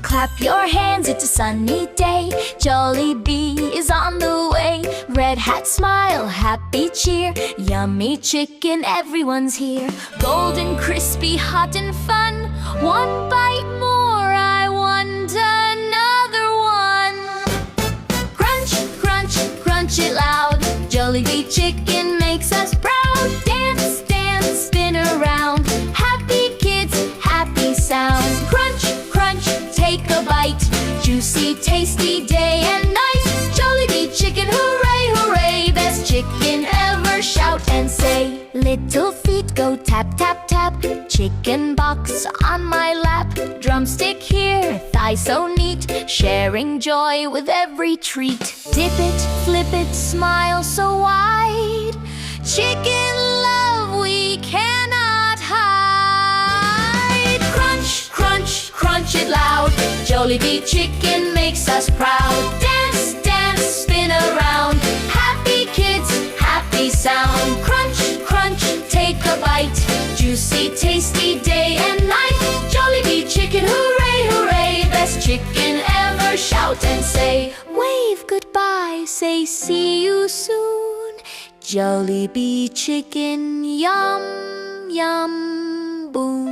Clap your hands, it's a sunny day. Jollibee is on the way. Red hat smile, happy cheer. Yummy chicken, everyone's here. Golden, crispy, hot and fun. One bite more, I want another one. Crunch, crunch, crunch it loud. Jollibee Chicken makes us proud. Dance, dance, spin around. Happy kids, happy sound. Crunch, crunch, take a bite. Juicy, tasty, day and night. Jollibee Chicken, hooray, hooray. Best chicken ever, shout and say. Little feet go tap, tap, tap. Chicken box on my lap. Drumstick here, thigh so neat. Sharing joy with every treat. Dip it, flip it, smile so wide. Chicken love we cannot hide. Crunch, crunch, crunch it loud. Jollibee Chicken makes us proud. Dance, dance, spin around. Happy kids, happy sound. Crunch, crunch, take a bite. Juicy, tasty, day and night. Jollibee Chicken, hooray, hooray. Best chicken ever, shout and say. Wave goodbye, say see you soon. Jollibee Chicken, yum, yum, boom.